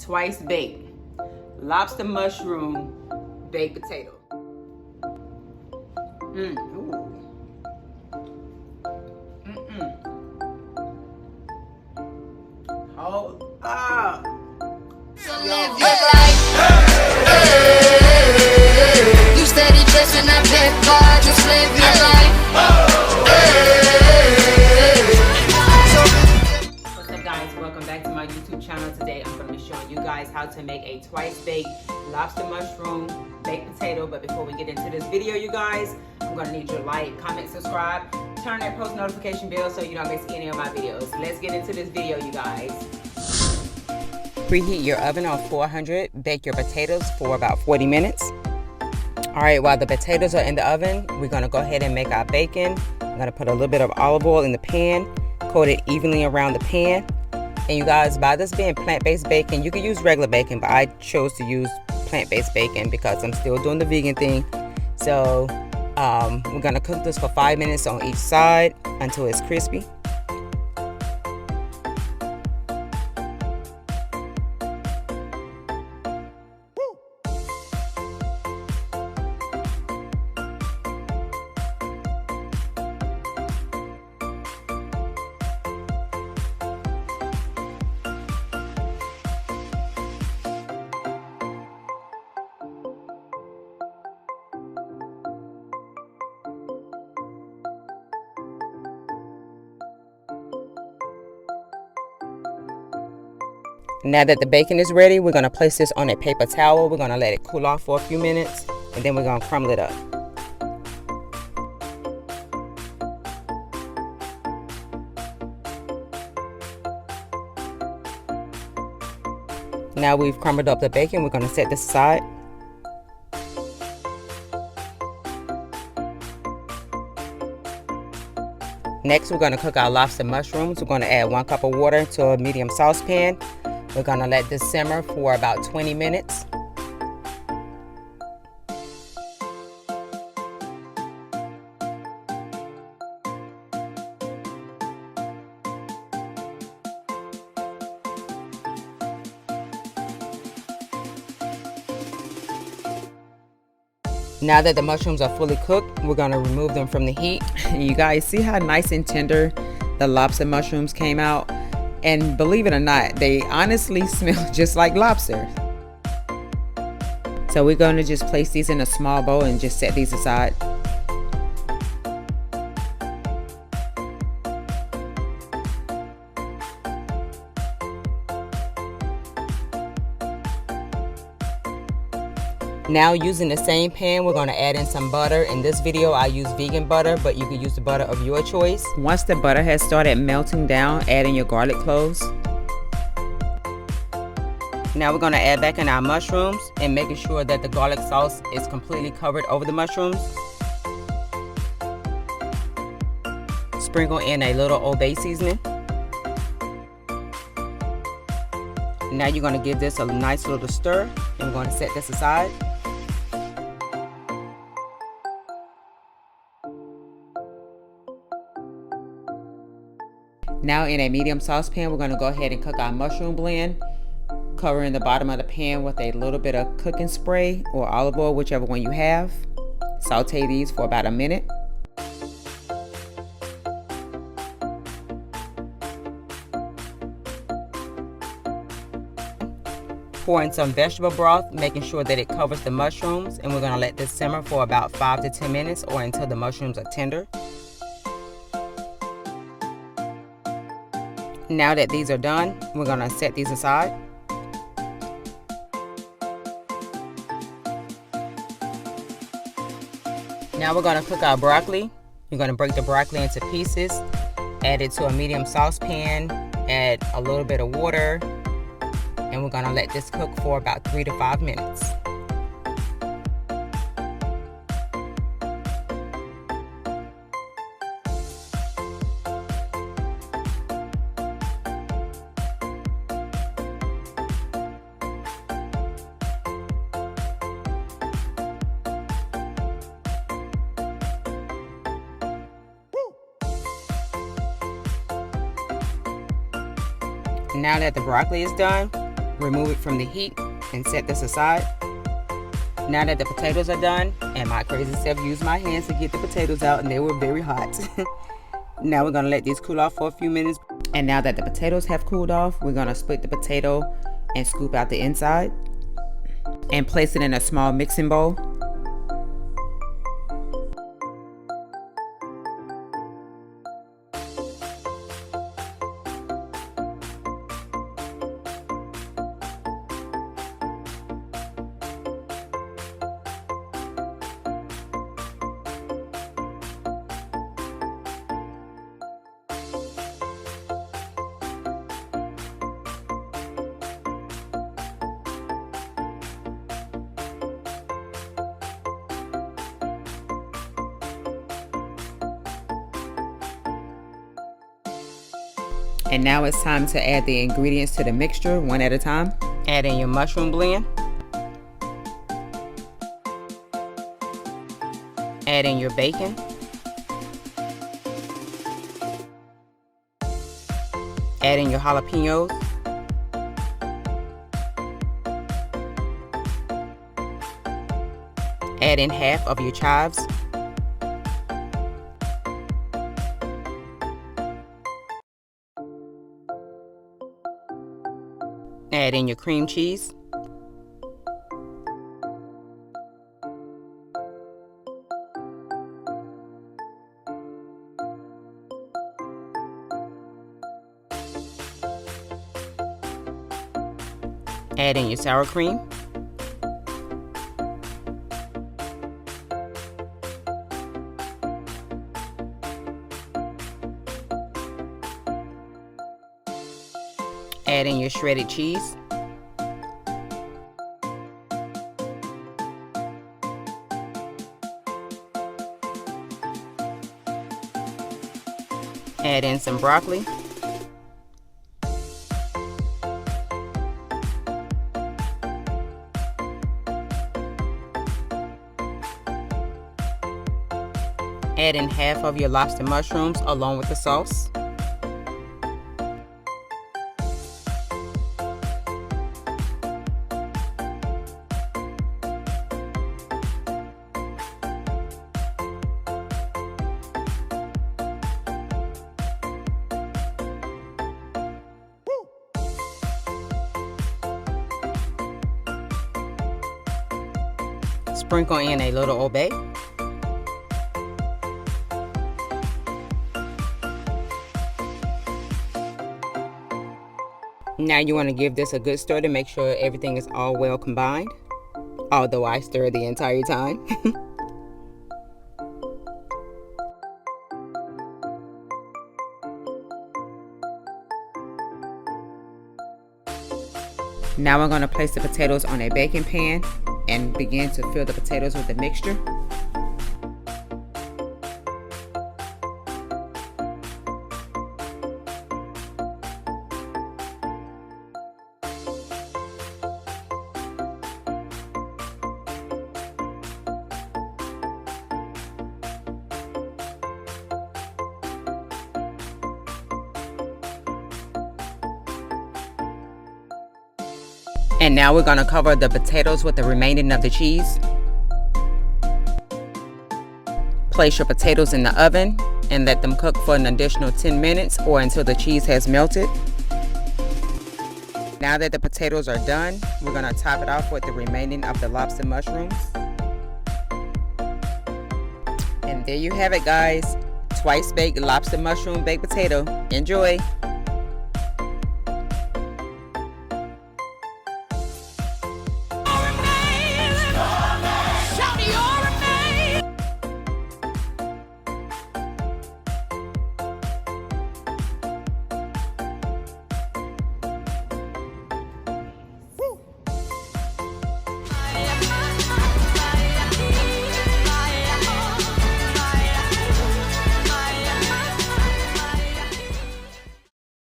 twice baked lobster mushroom baked potato. Ooh. Hold up. So live your life. You steady chasing that big bar, just live your life. What's up, guys? Welcome back to my YouTube channel. Today I'm going to be showing you guys how to make a twice baked lobster mushroom baked potato. But before we get into this video, you guys, I'm going to need your like, comment, subscribe, turn that post notification bell so you don't miss any of my videos. Let's get into this video, you guys. Preheat your oven on 400. Bake your potatoes for about 40 minutes. Alright, while the potatoes are in the oven, we're going to go ahead and make our bacon. I'm going to put a little bit of olive oil in the pan, coat it evenly around the pan. And you guys, by this being plant-based bacon, you can use regular bacon, but I chose to use plant-based bacon because I'm still doing the vegan thing. So we're going to cook this for 5 minutes on each side until it's crispy. Now that the bacon is ready, we're going to place this on a paper towel. We're going to let it cool off for a few minutes, and then we're going to crumble it up. Now we've crumbled up the bacon, we're going to set this aside. Next, we're going to cook our lobster mushrooms. We're going to add 1 cup of water to a medium saucepan. We're going to let this simmer for about 20 minutes. Now that the mushrooms are fully cooked, we're going to remove them from the heat. You guys see how nice and tender the lobster mushrooms came out? And believe it or not, they honestly smell just like lobster. So we're going to just place these in a small bowl and just set these aside. Now, using the same pan, we're going to add in some butter. In this video, I use vegan butter, but you can use the butter of your choice. Once the butter has started melting down, add in your garlic cloves. Now we're going to add back in our mushrooms and making sure that the garlic sauce is completely covered over the mushrooms. Sprinkle in a little Old Bay seasoning. Now you're going to give this a nice little stir, and we're going to set this aside. Now in a medium saucepan, we're going to go ahead and cook our mushroom blend, covering the bottom of the pan with a little bit of cooking spray or olive oil, whichever one you have. Saute these for about a minute. Pour in some vegetable broth, making sure that it covers the mushrooms, and we're going to let this simmer for about 5 to 10 minutes or until the mushrooms are tender. Now that these are done, we're going to set these aside. Now we're going to cook our broccoli. You're going to break the broccoli into pieces, add it to a medium saucepan, add a little bit of water, and we're going to let this cook for about 3 to 5 minutes. Now that the broccoli is done, remove it from the heat and set this aside. Now that the potatoes are done, and my crazy self used my hands to get the potatoes out and they were very hot. Now we're gonna let these cool off for a few minutes. And now that the potatoes have cooled off, we're gonna split the potato and scoop out the inside and place it in a small mixing bowl. And now it's time to add the ingredients to the mixture one at a time. Add in your mushroom blend. Add in your bacon. Add in your jalapenos. Add in half of your chives. Add in your cream cheese. Add in your sour cream. Add in your shredded cheese. Add in some broccoli. Add in half of your lobster mushrooms along with the sauce. Sprinkle in a little Old Bay. Now you want to give this a good stir to make sure everything is all well combined, although I stir the entire time. Now we're going to place the potatoes on a baking pan and begin to fill the potatoes with the mixture. And now we're going to cover the potatoes with the remaining of the cheese. Place your potatoes in the oven and let them cook for an additional 10 minutes or until the cheese has melted. Now that the potatoes are done, we're going to top it off with the remaining of the lobster mushrooms. And there you have it, guys. Twice baked lobster mushroom baked potato. Enjoy!